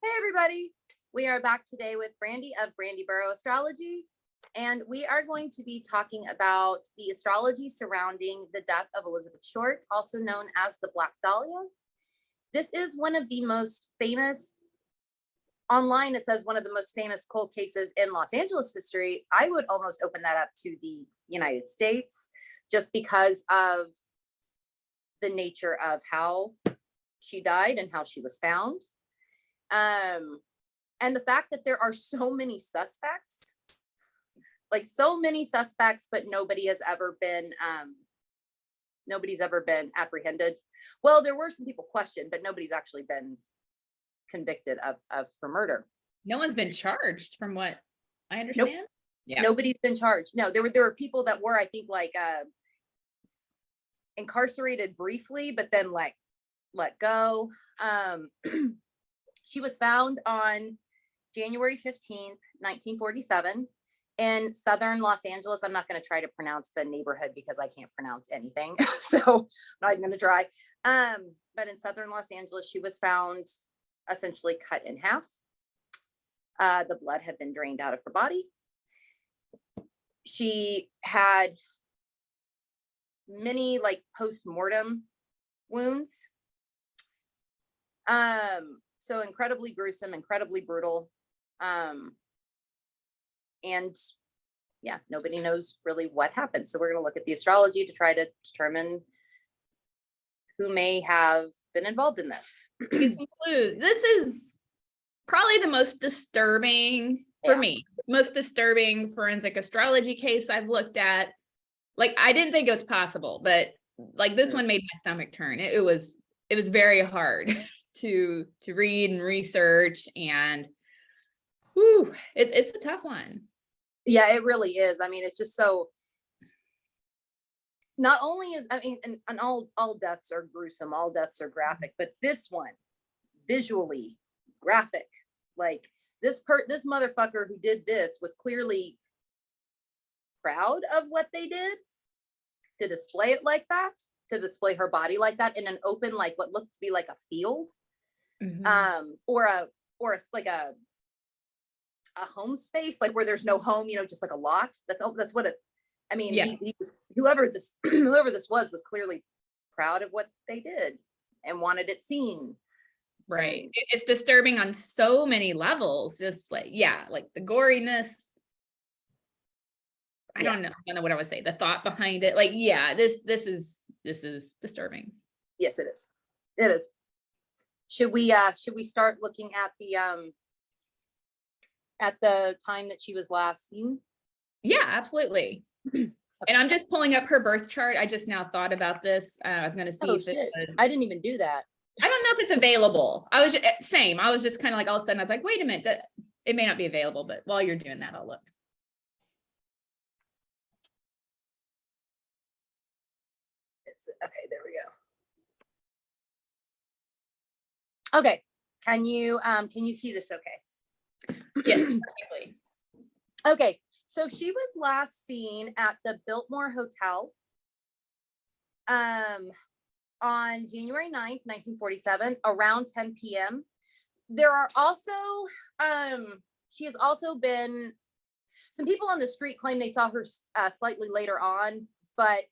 Hey everybody, we are back today with Brandy of Brandy Astrology, and we are going to be talking about the astrology surrounding the death of Elizabeth Short, also known as the Black Dahlia. This is one of the most famous, online it says one of the most famous cold cases in Los Angeles history. I would almost open that up to the United States, just because of the nature of how she died and how she was found. And the fact that there are so many suspects, but nobody's ever been apprehended. Well, there were some people questioned, but nobody's actually been convicted for murder. No one's been charged, from what I understand. Nope. Yeah, nobody's been charged. No, there were people that were, I think, incarcerated briefly, but then let go. She was found on January 15th, 1947 in southern Los Angeles. I'm not going to try to pronounce the neighborhood because I can't pronounce anything. So I'm not even going to try. But in southern Los Angeles, she was found essentially cut in half. The blood had been drained out of her body. She had many post-mortem wounds. So incredibly gruesome, incredibly brutal. And yeah, nobody knows really what happened. So we're going to look at the astrology to try to determine who may have been involved in this. get some clues. This is probably the most disturbing for me, most disturbing forensic astrology case I've looked at. I didn't think it was possible, but this one made my stomach turn. It was very hard to read and research, and it's a tough one. Yeah, it really is. I mean, it's just so, not only is, I mean, and all deaths are gruesome, all deaths are graphic, but this one, visually graphic. This motherfucker who did this was clearly proud of what they did, to display it like that, to display her body like that in an open, what looked to be like a field. Mm-hmm. Or a home space, where there's no home, just a lot. That's what it, I mean, yeah. He was, whoever this was clearly proud of what they did and wanted it seen. Right. It's disturbing on so many levels. Just the goriness. I don't know what I would say. The thought behind it. This is disturbing. Yes, it is. It is. Should we start looking at the time that she was last seen? Yeah, absolutely. Okay. And I'm just pulling up her birth chart. I just now thought about this. I was going to see if it was, I didn't even do that. I don't know if it's available. I was just kind of all of a sudden I was like, wait a minute, it may not be available, but while you're doing that, I'll look. Okay, there we go. Okay, can you see this okay? Yes, perfectly. Okay, so she was last seen at the Biltmore Hotel on January 9th, 1947, around 10 p.m. There are also, she has also been, some people on the street claim they saw her slightly later on, but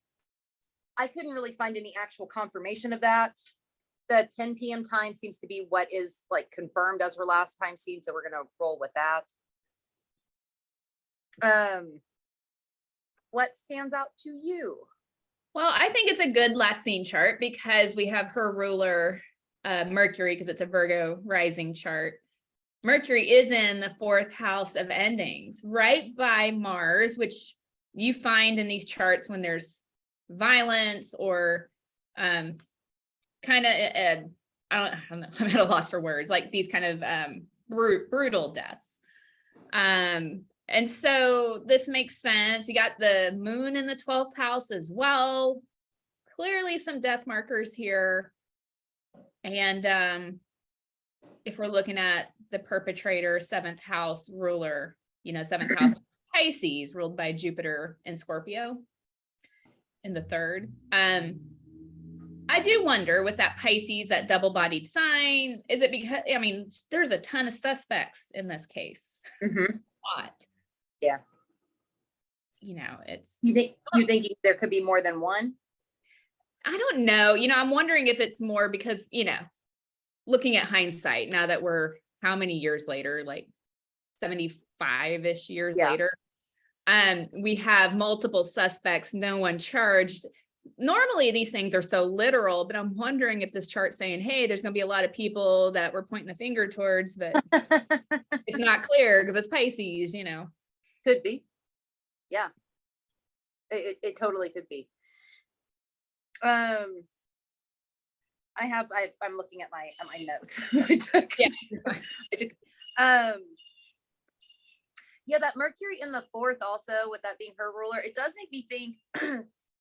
I couldn't really find any actual confirmation of that. The 10 p.m. time seems to be what is confirmed as her last time seen, so we're gonna roll with that. What stands out to you? Well, I think it's a good last seen chart because we have her ruler, Mercury, because it's a Virgo rising chart. Mercury is in the 4th house of endings, right by Mars, which you find in these charts when there's violence or kind of I don't know, I'm at a loss for words, these kind of brutal deaths. And so this makes sense. You got the moon in the 12th house as well. Clearly some death markers here. And if we're looking at the perpetrator, 7th house ruler, 7th house Pisces, ruled by Jupiter in Scorpio in the 3rd. I do wonder with that Pisces, that double-bodied sign, is it because, I mean, there's a ton of suspects in this case. Mhm. Lot. Yeah. You know, it's, You think there could be more than one? I don't know. You know, I'm wondering if it's more because, you know, looking at hindsight now that we're how many years later, like 75-ish years Yeah. later, we have multiple suspects, no one charged. Normally these things are so literal, but I'm wondering if this chart's saying, hey, there's going to be a lot of people that we're pointing the finger towards, but it's not clear because it's Pisces, you know. Could be. Yeah. It totally could be. I'm looking at my notes. I took. Yeah. I took. Yeah, that Mercury in the fourth, also with that being her ruler, it does make me think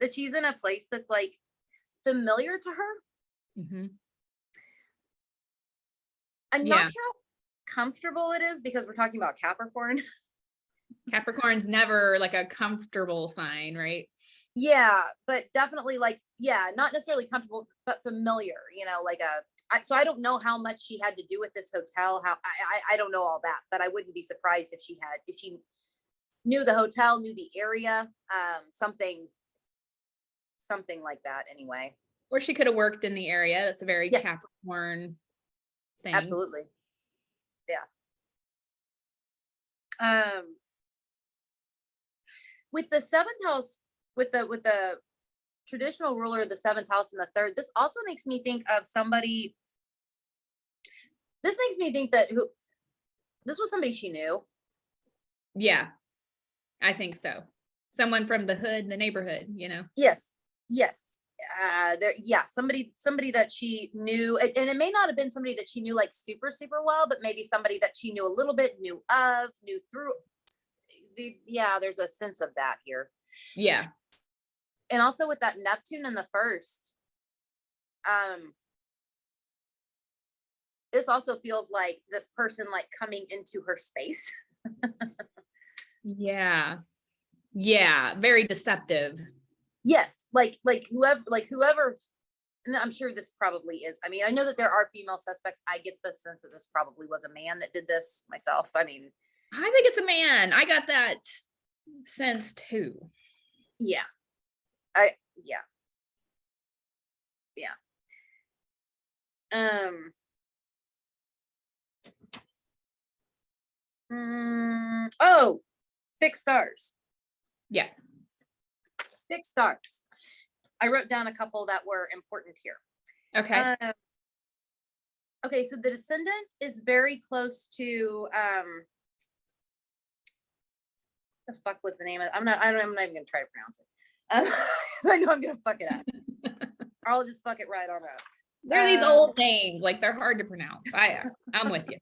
that she's in a place that's like familiar to her. Mm-hmm. I'm Yeah. not sure how comfortable it is because we're talking about Capricorn. Capricorn's never like a comfortable sign, right? Yeah, but definitely like, yeah, not necessarily comfortable, but familiar, you know, like so I don't know how much she had to do with this hotel. How I don't know all that, but I wouldn't be surprised if she knew the hotel, knew the area, something like that anyway. Or she could have worked in the area. That's a very Yeah. Capricorn thing. Absolutely. Yeah. With the seventh house, with the traditional ruler of the seventh house and the third, this also makes me think of somebody. This makes me think that this was somebody she knew. Yeah, I think so. Someone from the hood, the neighborhood, you know? Yes. Somebody that she knew, and it may not have been somebody that she knew like super, super well, but maybe somebody that she knew a little bit, knew through. Yeah, there's a sense of that here. Yeah. And also with that Neptune in the first, this also feels like this person like coming into her space. Yeah. Yeah. Very deceptive. Yes, like whoever, and I'm sure this probably is. I mean, I know that there are female suspects. I get the sense that this probably was a man that did this myself. I mean, I think it's a man. I got that sense too. Yeah. Oh, fixed stars. Yeah. Fixed stars. I wrote down a couple that were important here. Okay. Okay, so the descendant is very close to the fuck was the name of it? I'm not even gonna try to pronounce it. I know I'm gonna fuck it up. Or I'll just fuck it right on up. They're these old names, like they're hard to pronounce. I'm with you.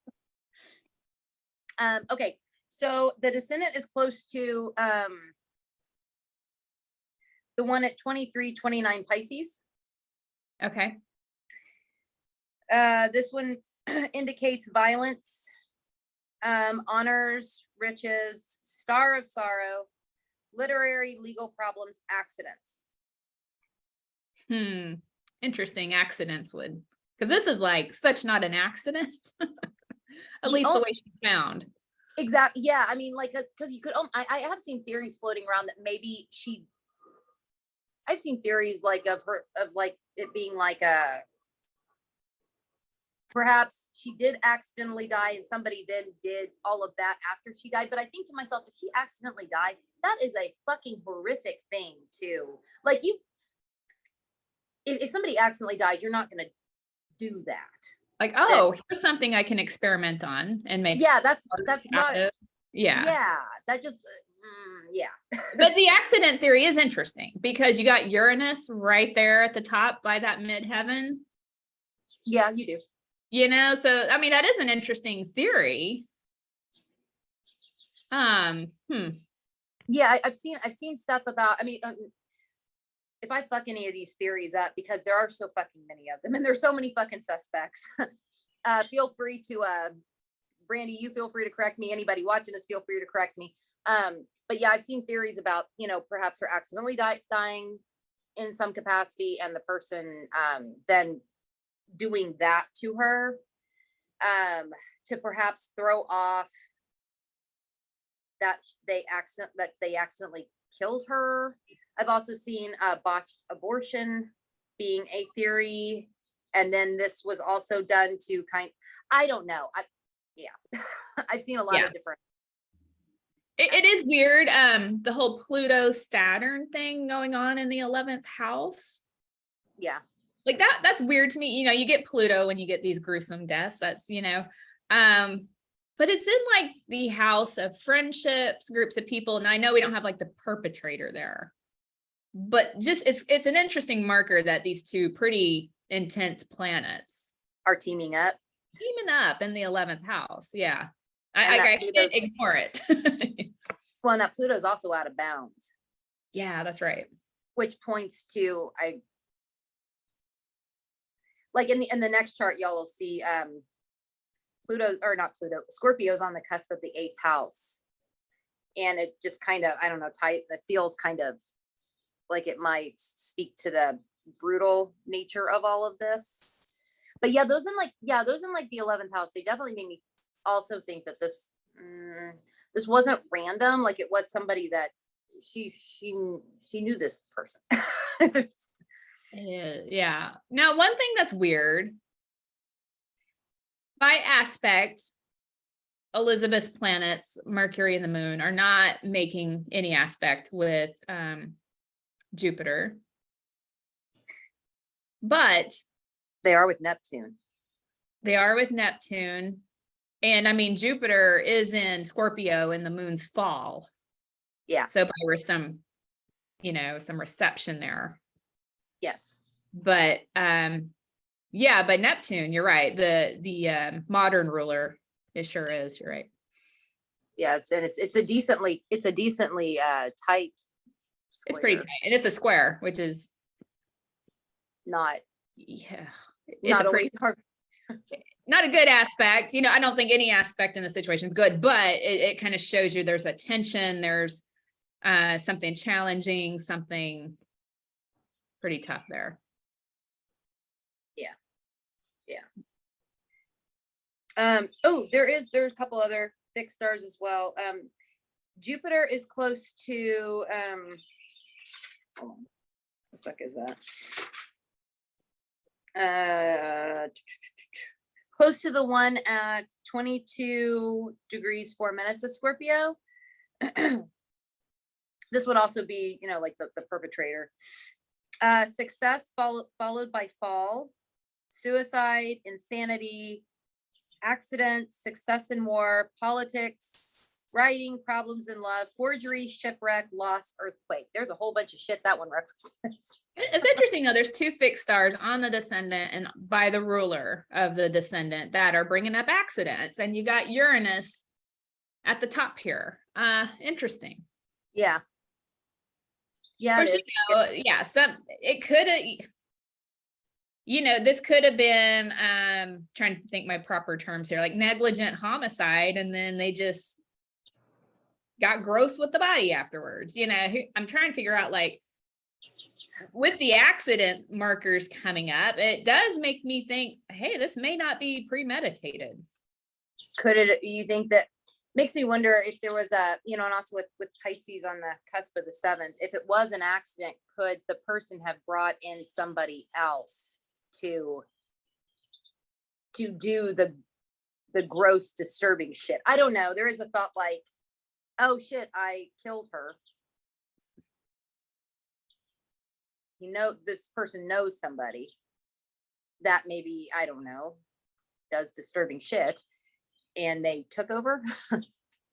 Okay, so the descendant is close to the one at 2329 Pisces. Okay. This one indicates violence, honors, riches, star of sorrow, literary, legal problems, accidents. Interesting. Accidents would, because this is like such not an accident. At least the way she found. Exactly. Yeah. I mean, like, because you could, I have seen theories floating around that maybe I've seen theories like of like it being like perhaps she did accidentally die and somebody then did all of that after she died. But I think to myself, if she accidentally died, that is a fucking horrific thing too. Like if somebody accidentally dies, you're not going to do that. Like, oh, here's something I can experiment on and make. Yeah, that's not. Yeah. That just. Yeah. But the accident theory is interesting because you got Uranus right there at the top by that midheaven. Yeah, you do. You know, so I mean that is an interesting theory. Yeah, I've seen stuff about. I mean, if I fuck any of these theories up, because there are so fucking many of them, and there's so many fucking suspects. Feel free to Brandy, you feel free to correct me. Anybody watching this, feel free to correct me. But yeah, I've seen theories about, you know, perhaps her accidentally dying, in some capacity, and the person then doing that to her to perhaps throw off that they accidentally killed her. I've also seen botched abortion being a theory, and then this was also done to I don't know. Yeah, I've seen a lot Yeah. of different. It is weird. The whole Pluto Saturn thing going on in the 11th house. Yeah. Like that's weird to me. You know, you get Pluto when you get these gruesome deaths. That's, but it's in like the house of friendships, groups of people. And I know we don't have like the perpetrator there, but just it's an interesting marker that these two pretty intense planets Are teaming up in the 11th house. Yeah. And I that can't ignore it. well, and that Pluto's also out of bounds, Yeah, that's right. which points to like in the next chart, y'all will see Scorpio's on the cusp of the 8th house. And it just kind of, I don't know, it feels kind of like it might speak to the brutal nature of all of this. But yeah, those in like the 11th house, they definitely made me also think that this wasn't random. Like it was somebody that she knew this person. Yeah. Now, one thing that's weird, by aspect, Elizabeth's planets, Mercury and the moon, are not making any aspect with Jupiter. But they are with Neptune. And I mean, Jupiter is in Scorpio in the moon's fall. Yeah. So there was some reception there. Yes. But yeah, but Neptune, you're right. The modern ruler, it sure is. You're right. Yeah, it's a decently tight square. It's pretty tight. And it's a square, which is not not a good aspect. I don't think any aspect in the situation is good, but it kind of shows you there's a tension, there's something challenging, something pretty tough there. There's a couple other fixed stars as well. Jupiter is close to hold on. What the fuck is that? Close to the one at 22 degrees 4 minutes of Scorpio. This would also be, like the perpetrator. Success followed by fall, suicide, insanity, accidents, success in war, politics, writing, problems in love, forgery, shipwreck, loss, earthquake. There's a whole bunch of shit that one represents. It's interesting though. There's 2 fixed stars on the descendant and by the ruler of the descendant that are bringing up accidents, and you got Uranus at the top here. Interesting. Yeah. Yeah. It could have. This could have been, trying to think my proper terms here, like negligent homicide, and then they just got gross with the body afterwards. I'm trying to figure out, like, with the accident markers coming up, it does make me think, hey, this may not be premeditated. You think that makes me wonder if there was and also with Pisces on the cusp of the 7th, if it was an accident, could the person have brought in somebody else to do the gross, disturbing shit? I don't know. There is a thought like, oh shit, I killed her. This person knows somebody that maybe, I don't know, does disturbing shit, and they took over.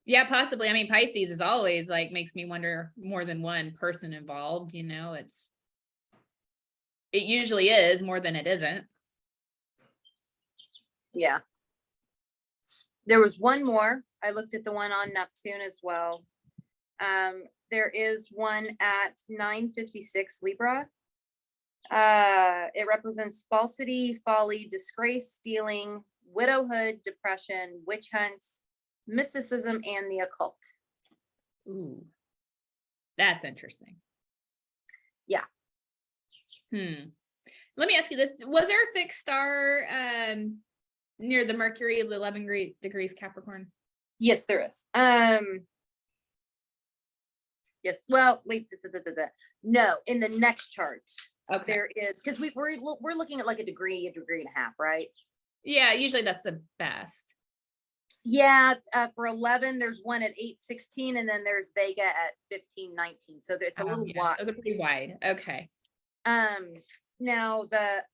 Yeah, possibly. I mean, Pisces is always like, makes me wonder, more than one person involved. It usually is more than it isn't. Yeah. There was one more. I looked at the one on Neptune as well. There is one at 956 Libra. It represents falsity, folly, disgrace, stealing, widowhood, depression, witch hunts, mysticism, and the occult. Ooh, that's interesting. Yeah. Let me ask you this. Was there a fixed star near the Mercury, the 11 degrees Capricorn? Yes, there is. Yes. Well, wait. No, in the next chart Okay. there is, because we're looking at like a degree and a half, right? Yeah, usually that's the best. Yeah. For 11, there's one at 8:16, and then there's Vega at 15:19. So it's a little Yeah, wide. those are pretty wide. Okay. Now the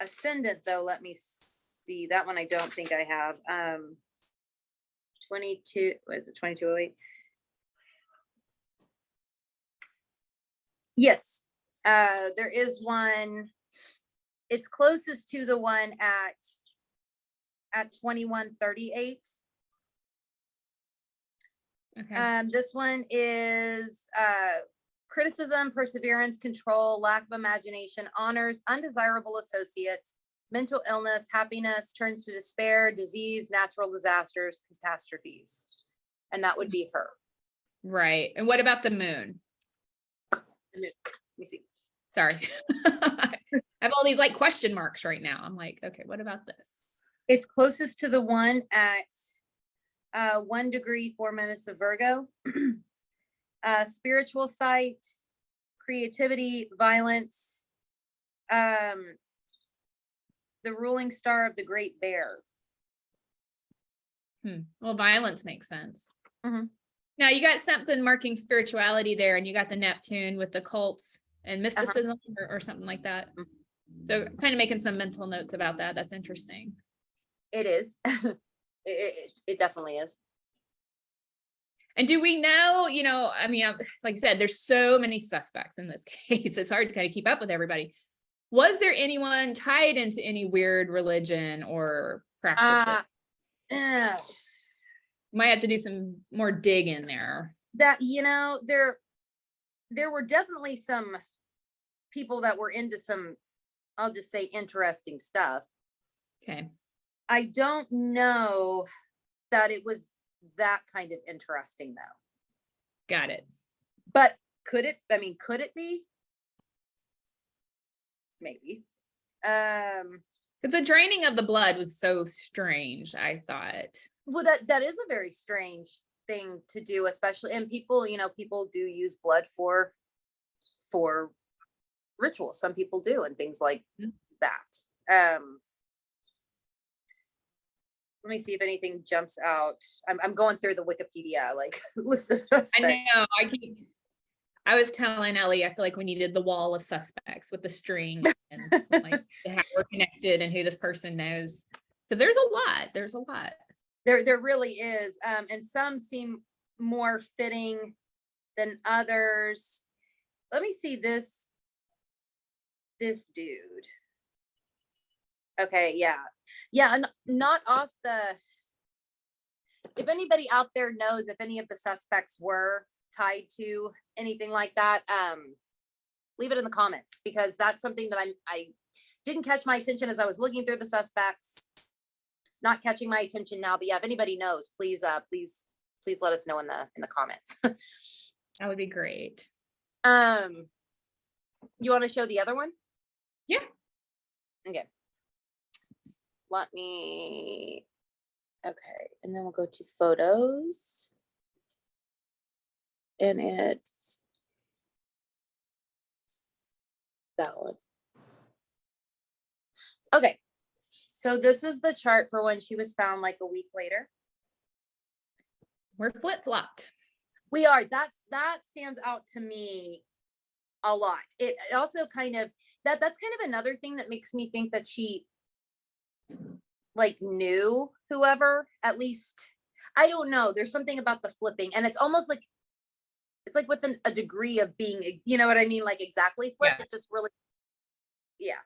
ascendant, though, let me see. That one I don't think I have. 22. What is it? 2208. Yes. There is one. It's closest to the one at 2138. Okay. This one is criticism, perseverance, control, lack of imagination, honors, undesirable associates, mental illness, happiness, turns to despair, disease, natural disasters, catastrophes. And that would be her. Right. And what about the moon? Let me see. Sorry. I have all these like question marks right now. I'm like, okay, what about this? It's closest to the one at 1 degree, 4 minutes of Virgo. Spiritual sight, creativity, violence, the ruling star of the Great Bear. Well, violence makes sense. Mhm. Now you got something marking spirituality there, and you got the Neptune with the cults and mysticism or something like that. So kind of making some mental notes about that. That's interesting. It is. It definitely is. And do we know, I mean, like I said, there's so many suspects in this case. It's hard to kind of keep up with everybody. Was there anyone tied into any weird religion or practices? Might have to do some more dig in there. That, there were definitely some people that were into some, I'll just say, interesting stuff. Okay. I don't know that it was that kind of interesting, though. Got it. But could it be? Maybe. Because the draining of the blood was so strange, I thought. Well, that is a very strange thing to do, especially, and people do use blood for rituals. Some people do, and things like that. Let me see if anything jumps out. I'm going through the Wikipedia like list of suspects. I know. I was telling Ellie, I feel like we needed the wall of suspects with the string and like how we're connected and who this person knows. Because there's a lot. There's a lot. There really is. And some seem more fitting than others. Let me see this dude. Okay, yeah. Yeah, not off the, if anybody out there knows if any of the suspects were tied to anything like that, leave it in the comments, because that's something that I didn't catch my attention as I was looking through the suspects. Not catching my attention now, but yeah, if anybody knows, please let us know in the comments. That would be great. You want to show the other one? Yeah. Okay. Let me, okay, and then we'll go to photos. And it's that one. Okay. So this is the chart for when she was found like a week later. We're flip-flopped. We are. That stands out to me a lot. It also kind of, that's kind of another thing that makes me think that she like knew whoever, at least. I don't know. There's something about the flipping, and it's almost like, it's like with a degree of being, you know what I mean? Like exactly flipped. Yeah. It just really, yeah.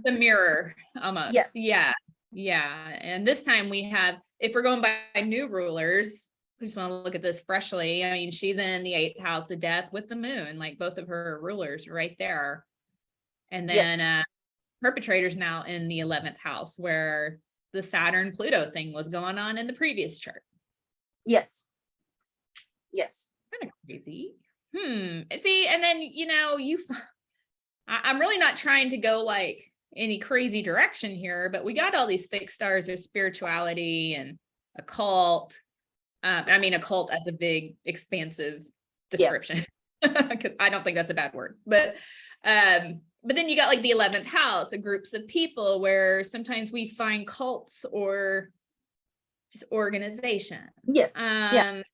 The mirror almost. Yes. Yeah. Yeah. And this time we have, if we're going by new rulers, we just want to look at this freshly. I mean, she's in the 8th house of death with the moon, like both of her rulers right there. And then perpetrator's now in the 11th house, where the Saturn Pluto thing was going on in the previous chart. Yes. Yes. Kind of crazy. See, and then I'm really not trying to go like any crazy direction here, but we got all these fixed stars of spirituality and occult. I mean, occult as a big, expansive Yes. description, because I don't think that's a bad word. But then you got like the 11th house, of groups of people where sometimes we find cults or just organization. Yes. Yeah. Kind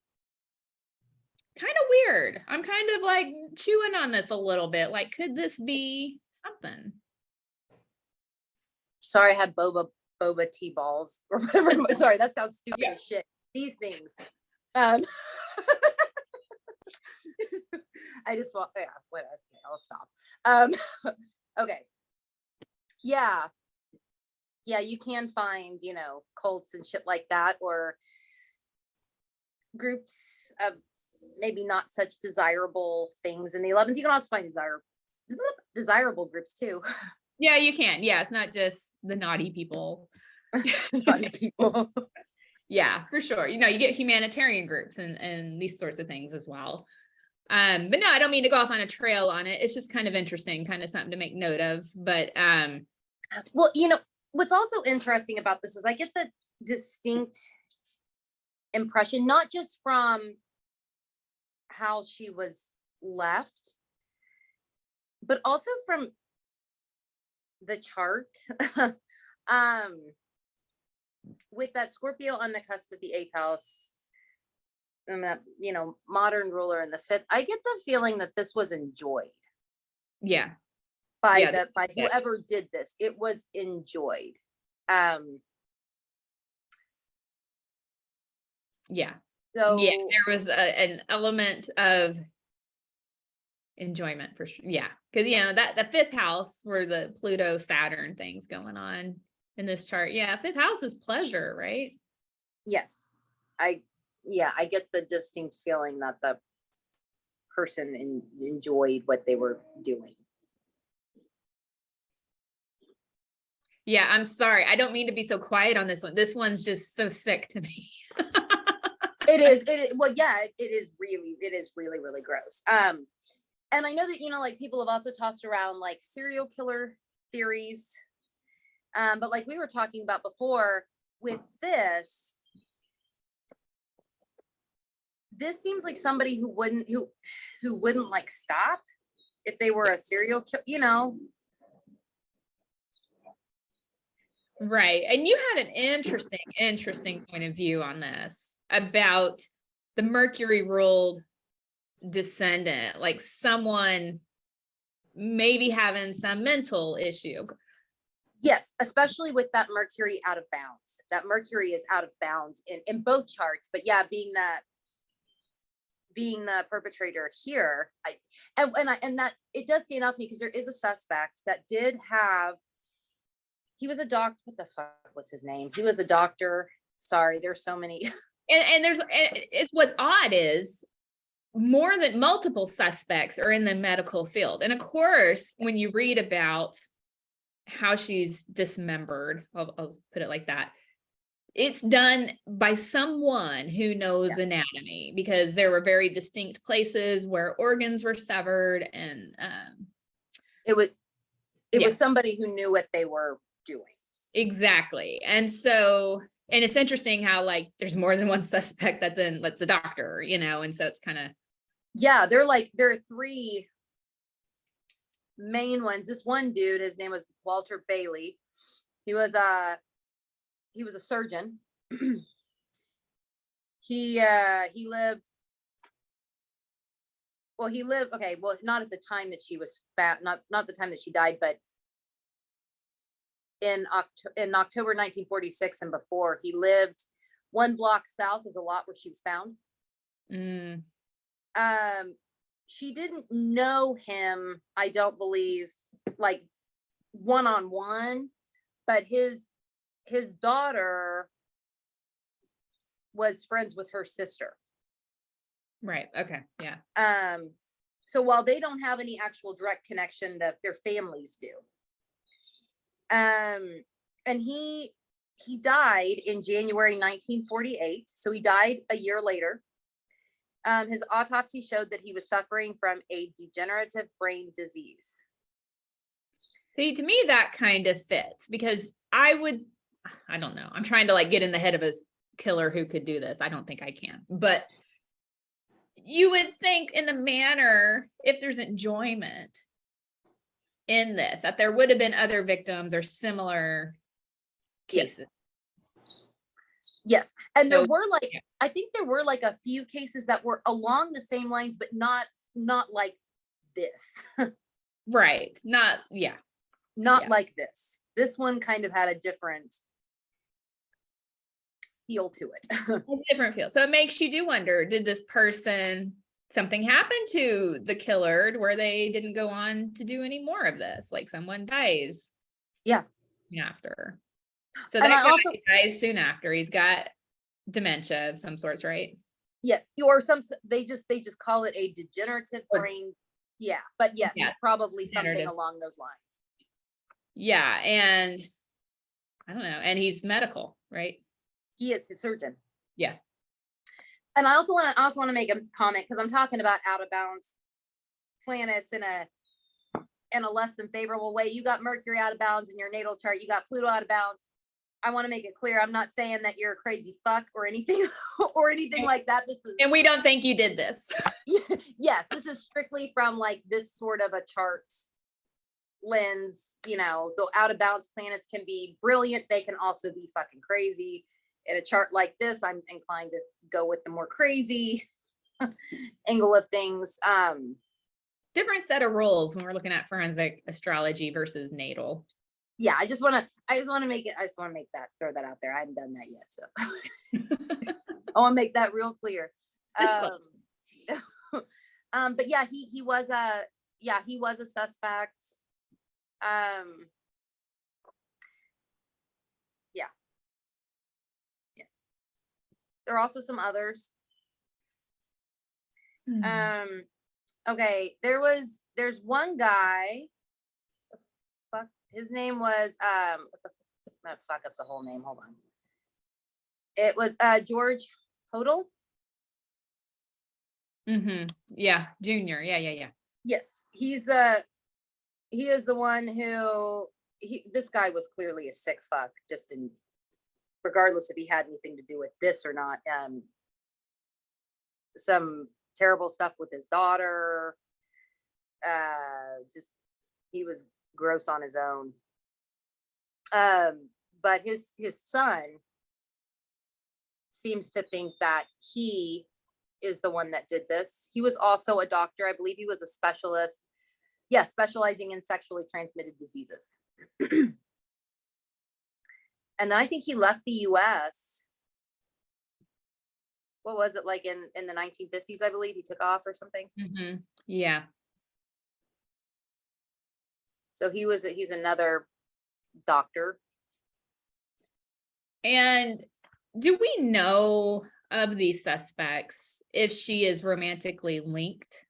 of weird. I'm kind of like chewing on this a little bit. Like, could this be something? Sorry, I had boba tea balls or whatever. Sorry, that sounds stupid Yeah. as shit. These things. I just want, yeah, whatever. Okay, I'll stop. Okay. Yeah. Yeah, you can find, cults and shit like that, or groups of maybe not such desirable things in the 11th. You can also find desirable groups too. Yeah, you can. Yeah, it's not just the naughty people. Naughty people. Yeah, for sure. You get humanitarian groups and these sorts of things as well. But no, I don't mean to go off on a trail on it. It's just kind of interesting, kind of something to make note of. But Well, what's also interesting about this is I get the distinct impression, not just from how she was left, but also from the chart. With that Scorpio on the cusp of the 8th house, and that, modern ruler in the 5th, I get the feeling that this was enjoyed yeah, by yeah, whoever did this. It was enjoyed. yeah. So Yeah, there was an element of enjoyment for sure. Yeah, because that the 5th house were the Pluto Saturn things going on in this chart. Yeah, 5th house is pleasure, right? yes, I get the distinct feeling that the person enjoyed what they were doing. Yeah, I'm sorry. I don't mean to be so quiet on this one. This one's just so sick to me. It is. Well, yeah, it is really, really gross. And I know that, like people have also tossed around like serial killer theories. But like we were talking about before with this seems like somebody who wouldn't like stop if they were a serial killer, Right. And you had an interesting point of view on this about the Mercury ruled descendant, like someone maybe having some mental issue. Yes, especially with that Mercury out of bounds. That Mercury is out of bounds in both charts, but yeah, being the perpetrator here, and that it does stand out to me because there is a suspect that did have. He was a doctor. What the fuck was his name? He was a doctor. Sorry, there's so many. And it's what's odd is more than multiple suspects are in the medical field. And of course, when you read about how she's dismembered, I'll put it like that, it's done by someone who knows anatomy, because there were very distinct places where organs were severed, and it was somebody who knew what they were doing. Exactly. And so, and it's interesting how like there's more than one suspect that's a doctor, and so it's kind of, yeah, there are 3 main ones. This one dude, his name was Walter Bailey. He was a surgeon. He lived, okay, well, not at the time that she was not the time that she died, but in October 1946 and before. He lived 1 block south of the lot where she was found. She didn't know him, I don't believe, like one-on-one, but his daughter was friends with her sister. right. Okay. Yeah. So while they don't have any actual direct connection, that their families do. And he died in January 1948. So he died a year later. His autopsy showed that he was suffering from a degenerative brain disease. See, to me, that kind of fits because I don't know. I'm trying to like get in the head of a killer who could do this. I don't think I can, but you would think in the manner, if there's enjoyment in this, that there would have been other victims or similar cases. Yes. And there So, were like, yeah. I think there were like a few cases that were along the same lines, but not like this. Right. Not, yeah. Not Yeah. like this. This one kind of had a different feel to it. A different feel. So it makes you do wonder, did this person, something happen to the killer where they didn't go on to do any more of this? Like someone dies. Yeah. After. So And that I also guy dies soon after. He's got dementia of some sorts, right? yes, or they just call it a degenerative Or- brain. Yeah, but yes, Yeah, probably something degenerative. along those lines. Yeah, and I don't know, and he's medical, right? He is a surgeon. Yeah. And I also want to make a comment because I'm talking about out of bounds planets in a less than favorable way. You got Mercury out of bounds in your natal chart. You got Pluto out of bounds. I want to make it clear. I'm not saying that you're a crazy fuck or anything or anything like that. This is, And we don't think you did this. yes, this is strictly from like this sort of a chart lens. You know, the out of bounds planets can be brilliant. They can also be fucking crazy. In a chart like this, I'm inclined to go with the more crazy angle of things. Different set of rules when we're looking at forensic astrology versus natal. Yeah, I just want to make that, throw that out there. I haven't done that yet, so I want to make that real clear. But yeah, he was a suspect. Yeah. There are also some others. Okay, there's one guy. Fuck, his name was I'm gonna fuck up the whole name. Hold on. It was George Hodel. Yeah, Junior. Yeah. Yes, he is the one who this guy was clearly a sick fuck, just in regardless if he had anything to do with this or not. Some terrible stuff with his daughter. Just he was gross on his own. But his son seems to think that he is the one that did this. He was also a doctor. I believe he was a specialist. Yeah, specializing in sexually transmitted diseases. And then I think he left the US. What was it, like in the 1950s, I believe he took off or something. Yeah. So he's another doctor. And do we know of these suspects if she is romantically linked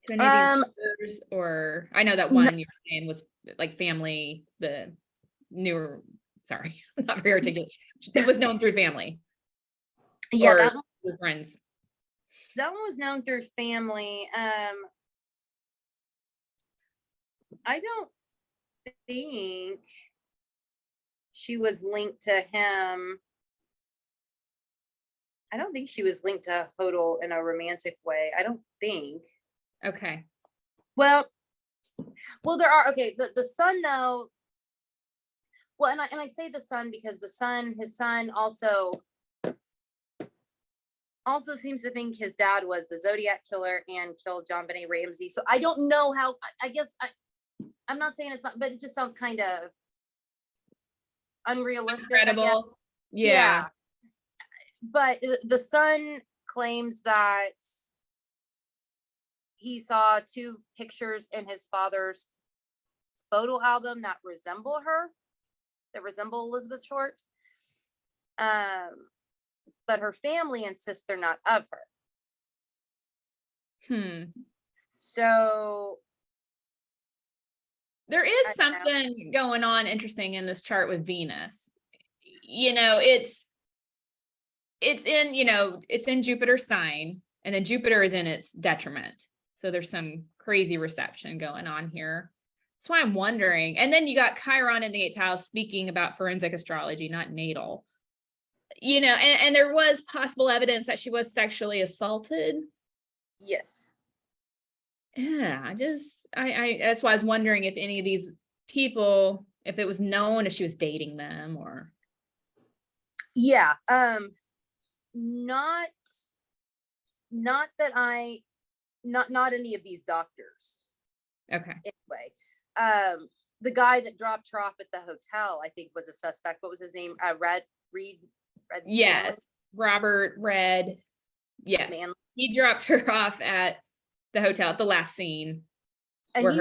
to any of these others? Or I know that one you were saying was like family, the newer, sorry, not very articulate. It was known through family. Yeah, that one, friends. That one was known through family. I don't think she was linked to him. I don't think she was linked to Hodel in a romantic way. I don't think. Okay. Well, there are, okay, the son though. Well, and I say the son because his son also seems to think his dad was the Zodiac killer and killed John Benet Ramsey. So I don't know how, I guess I'm not saying it's not, but it just sounds kind of unrealistic. Incredible. Yeah. But the son claims that he saw two pictures in his father's photo album that resemble Elizabeth Short. But her family insists they're not of her. So there is something going on interesting in this chart with Venus. You know, it's in, it's in Jupiter's sign, and then Jupiter is in its detriment. So there's some crazy reception going on here. That's why I'm wondering. And then you got Chiron in the 8th house speaking about forensic astrology, not natal. And there was possible evidence that she was sexually assaulted. Yes. Yeah, I that's why I was wondering if any of these people, if it was known if she was dating them or. Yeah. Not that not any of these doctors. Okay. Anyway, the guy that dropped her off at the hotel, I think, was a suspect. What was his name? Reed. Yes. Robert Red. Yes. Manley. He dropped her off at the hotel at the last scene. And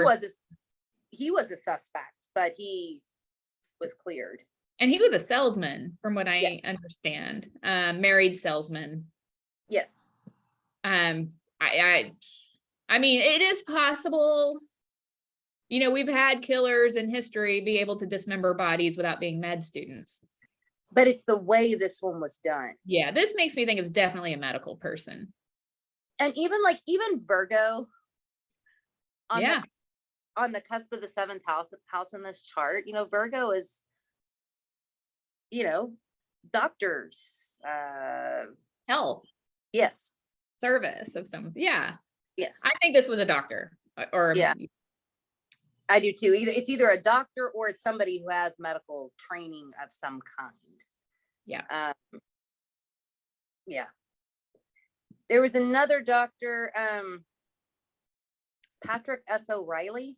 he was a suspect, but he was cleared. And he was a salesman, from what I Yes. understand. Married salesman. Yes. I mean, it is possible. We've had killers in history be able to dismember bodies without being med students. But it's the way this one was done. Yeah, this makes me think it's definitely a medical person. And even Virgo on the cusp of the 7th house in this chart, Virgo is, doctors, Health. Yes. Service of some. Yeah. Yes. I think this was a doctor or. Yeah. I do too. It's either a doctor or it's somebody who has medical training of some kind. Yeah. Yeah. There was another doctor, Patrick S. O'Reilly.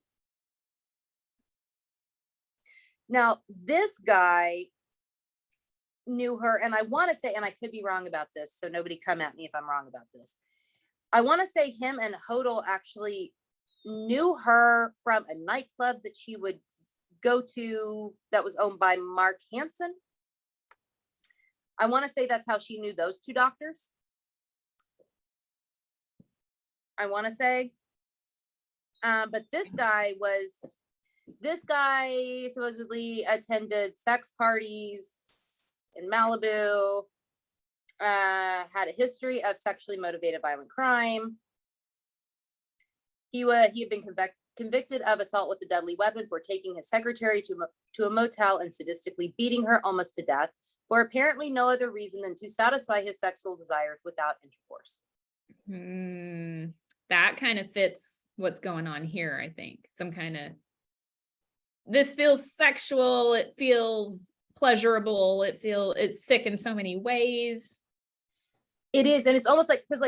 Now, this guy knew her, and I want to say, and I could be wrong about this, so nobody come at me if I'm wrong about this. I want to say him and Hodel actually knew her from a nightclub that she would go to that was owned by Mark Hansen. I want to say that's how she knew those two doctors. I want to say. But this guy supposedly attended sex parties in Malibu, had a history of sexually motivated violent crime. He had been convicted of assault with a deadly weapon for taking his secretary to a motel and sadistically beating her almost to death for apparently no other reason than to satisfy his sexual desires without intercourse. That kind of fits what's going on here, I think. This feels sexual, it feels pleasurable, it's sick in so many ways. It is, and it's almost like, because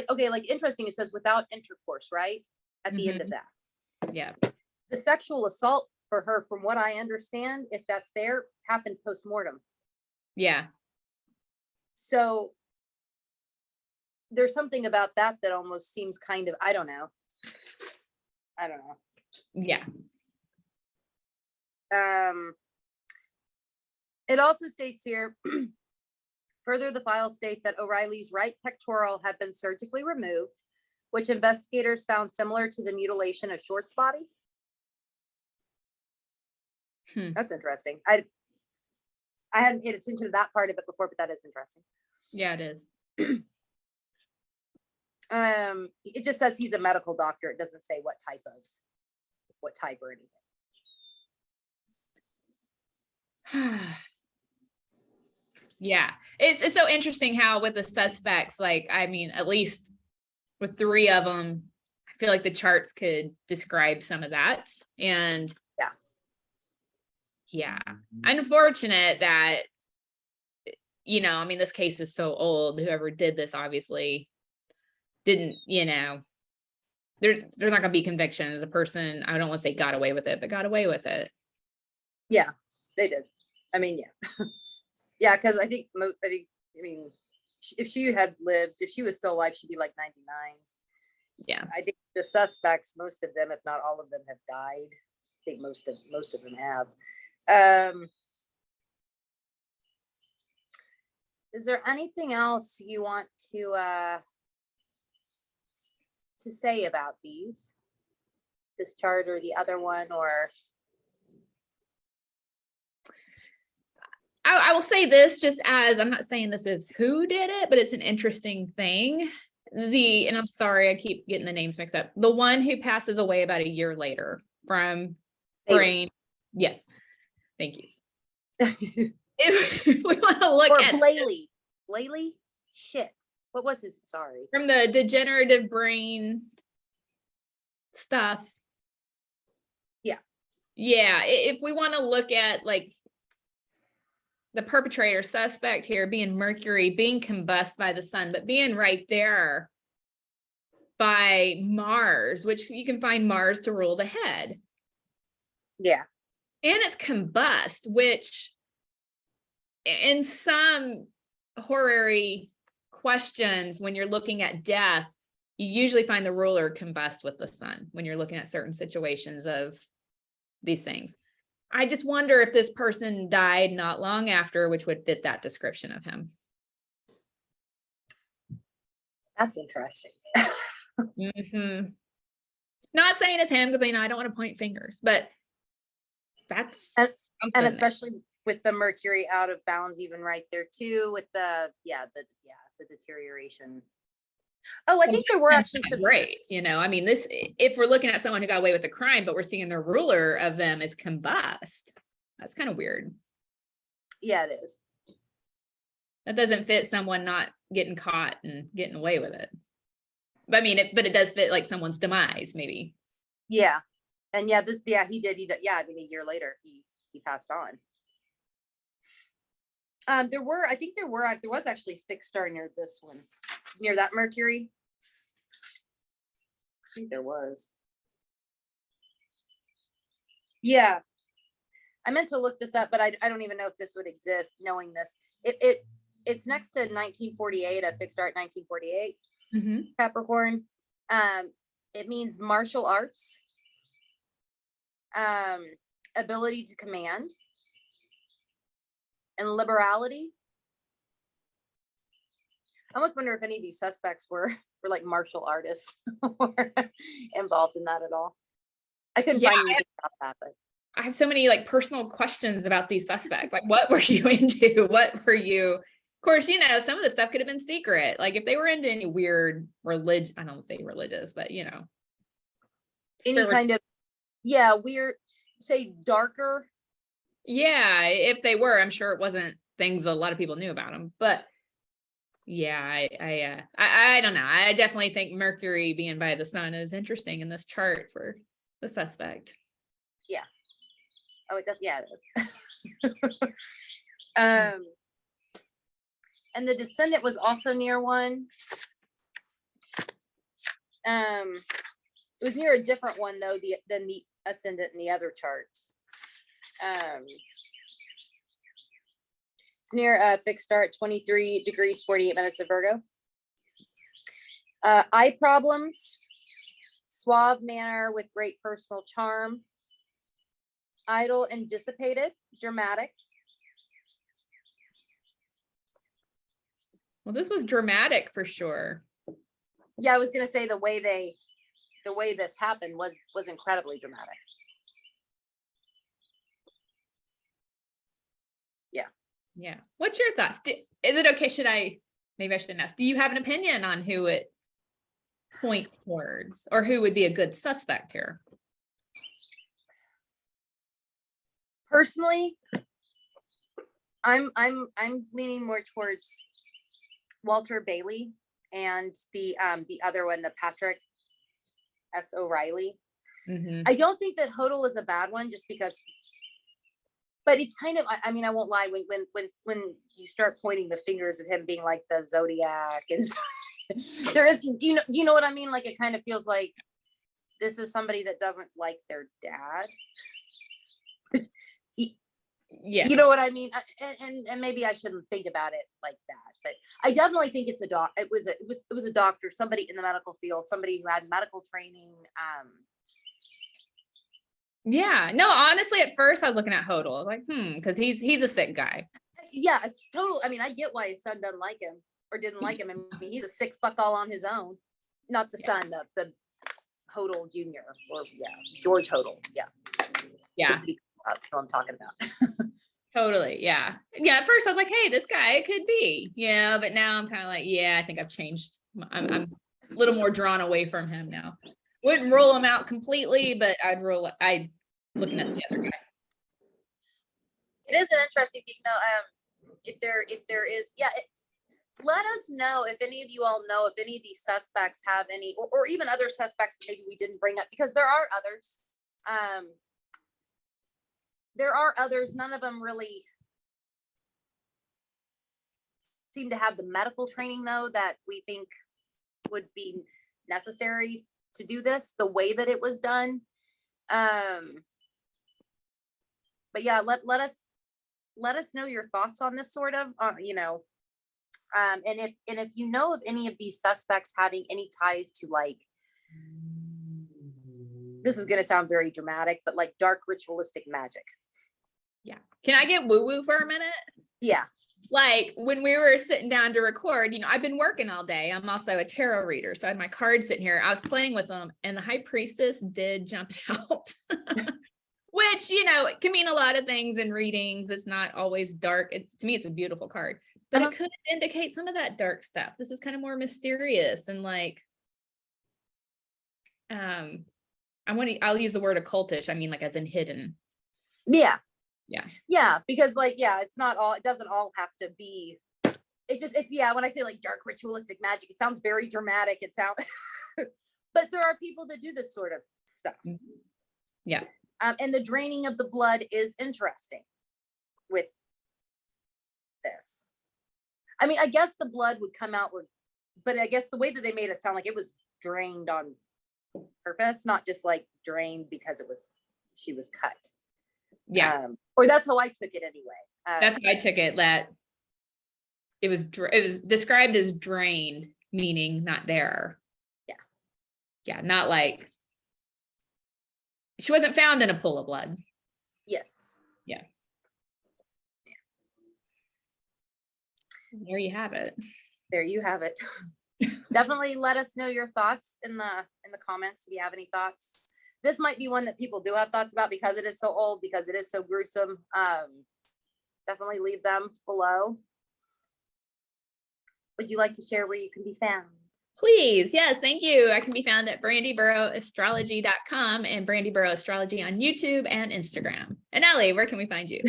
interesting, it says without intercourse, right? At the end of that. Yeah. The sexual assault for her, from what I understand, if that's there, happened post-mortem. Yeah. So there's something about that almost seems kind of, I don't know. Yeah. It also states here, further, the files state that O'Reilly's right pectoral had been surgically removed, which investigators found similar to the mutilation of Short's body. That's interesting. I hadn't paid attention to that part of it before, but that is interesting. Yeah, it is. It just says he's a medical doctor. It doesn't say what type or anything. Yeah, it's so interesting how with the suspects, at least with 3 of them, I feel like the charts could describe some of that. And yeah, unfortunate that, this case is so old. Whoever did this obviously didn't, there's not going to be convictions. A person, I don't want to say got away with it, but got away with it. Yeah, they did. Yeah. Yeah, because I mean, if she had lived, if she was still alive, she'd be like 99. Yeah. I think the suspects, most of them, if not all of them, have died. I think most of them have. Is there anything else you want to say about this chart or the other one, or? I will say this, just as I'm not saying this is who did it, but it's an interesting thing. And I'm sorry, I keep getting the names mixed up. The one who passes away about a year later from brain. Yes. Thank you. Bailey. If we want to look Or at Blayley. Shit. What was his? Sorry. from the degenerative brain stuff. Yeah. Yeah. If we want to look at like the perpetrator suspect here being Mercury, being combusted by the sun, but being right there by Mars, which you can find Mars to rule the head. Yeah. And it's combust, which in some horary questions, when you're looking at death, you usually find the ruler combust with the sun when you're looking at certain situations of these things. I just wonder if this person died not long after, which would fit that description of him. That's interesting. Mm-hmm. Not saying it's him, because I don't want to point fingers, but that's And something especially with the Mercury out of bounds, even right there too, with the deterioration. Oh, I think there were actually some. great. I mean, this, if we're looking at someone who got away with the crime, but we're seeing the ruler of them is combust. That's kind of weird. Yeah, it is. That doesn't fit someone not getting caught and getting away with it. But I mean, it does fit like someone's demise, maybe. Yeah. And yeah, he did. Yeah, I mean, a year later, he passed on. There was actually a fixed star near this one, near that Mercury. I think there was. Yeah. I meant to look this up, but I don't even know if this would exist knowing this. It's next to 1948, a fixed star at 1948, Mm-hmm. Capricorn. It means martial arts, ability to command, and liberality. I almost wonder if any of these suspects were like martial artists or involved in that at all. I couldn't find anything about that, but I have so many like personal questions about these suspects. Like, what were you into? What were you? Of course, some of the stuff could have been secret. Like if they were into any weird religion, I don't say religious, but any kind of, weird, say darker. Yeah, if they were, I'm sure it wasn't things a lot of people knew about them. But yeah, I don't know. I definitely think Mercury being by the sun is interesting in this chart for the suspect. Yeah. Oh, it is. And the descendant was also near one. It was near a different one though, than the ascendant in the other chart. It's near a fixed star at 23 degrees 48 minutes of Virgo. Eye problems, suave manner with great personal charm, idle and dissipated, dramatic. Well, this was dramatic for sure. Yeah, I was gonna say the way this happened was incredibly dramatic. Yeah. What's your thoughts? Is it okay? Maybe I shouldn't ask. Do you have an opinion on who it points towards, or who would be a good suspect here? Personally, I'm leaning more towards Walter Bailey and the other one, the Patrick S. O'Reilly. Mm-hmm. I don't think that Hodel is a bad one, just because, but it's kind of, I mean, I won't lie, when you start pointing the fingers at him being like the Zodiac, and there is, do you know what I mean? Like, it kind of feels like this is somebody that doesn't like their dad. Yeah, you know what I mean? And maybe I shouldn't think about it like that, but I definitely think it's it was a doctor, somebody in the medical field, somebody who had medical training. Yeah, no, honestly, at first I was looking at Hodel. I was like, because he's a sick guy. Yeah, it's total. I mean, I get why his son doesn't like him or didn't like him. I mean, he's a sick fuck all on his own. Not the son, the Hodel Jr. or George Hodel. Yeah. Just to be that's what I'm talking about. Totally. Yeah. At first I was like, hey, this guy, it could be. Yeah. But now I'm kind of like, I think I've changed. I'm a little more drawn away from him now. Wouldn't rule him out completely, but I'd looking at the other guy. It is an interesting thing though. If there is, yeah, let us know if any of you all know if any of these suspects have any, or even other suspects that maybe we didn't bring up, because there are others. There are others. None of them really seem to have the medical training though that we think would be necessary to do this the way that it was done. But yeah, let us know your thoughts on this sort of, you know, and if you know of any of these suspects having any ties to, like, this is going to sound very dramatic, but like dark ritualistic magic. Yeah. Can I get woo woo for a minute? Yeah. Like when we were sitting down to record, you know, I've been working all day. I'm also a tarot reader. So I had my cards sitting here. I was playing with them and the high priestess did jump out, which, you know, it can mean a lot of things in readings. It's not always dark. To me, it's a beautiful card, but it could indicate some of that dark stuff. This is kind of more mysterious and like, I'll use the word occultish. I mean, like as in hidden. Yeah. Yeah. Yeah. Because like, yeah, it's not all, it doesn't all have to be, it's, yeah, when I say like dark ritualistic magic, it sounds very dramatic. It sounds, but there are people that do this sort of stuff. Yeah. And the draining of the blood is interesting with this. I mean, I guess the blood would come out, but I guess the way that they made it sound like it was drained on purpose, not just like drained because she was cut. Yeah. Or that's how I took it anyway. That's how I took it, that it was described as drained, meaning not there. Yeah. Yeah. Not like she wasn't found in a pool of blood. Yes. Yeah. There you have it. There you have it. Definitely let us know your thoughts in the comments if you have any thoughts. This might be one that people do have thoughts about because it is so old, because it is so gruesome. Definitely leave them below. Would you like to share where you can be found? Please. Yes. Thank you. I can be found at brandyburrowastrology.com and Brandy Burrow Astrology on YouTube and Instagram. And Ellie, where can we find you?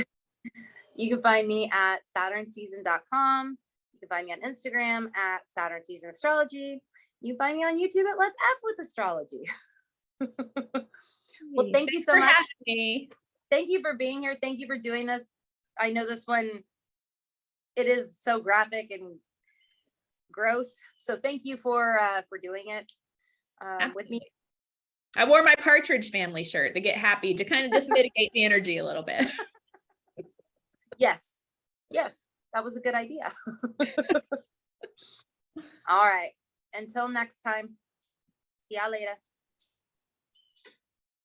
You can find me at saturnseason.com. You can find me on Instagram at Saturn Season Astrology. You can find me on YouTube at Let's F with Astrology. Well, thank you so much. Thank you for being here. Thank you for doing this. I know this one, it is so graphic and gross. So thank you for doing it with me. I wore my Partridge Family shirt to get happy, to kind of just mitigate the energy a little bit. Yes. Yes. That was a good idea. All right. Until next time. See y'all later.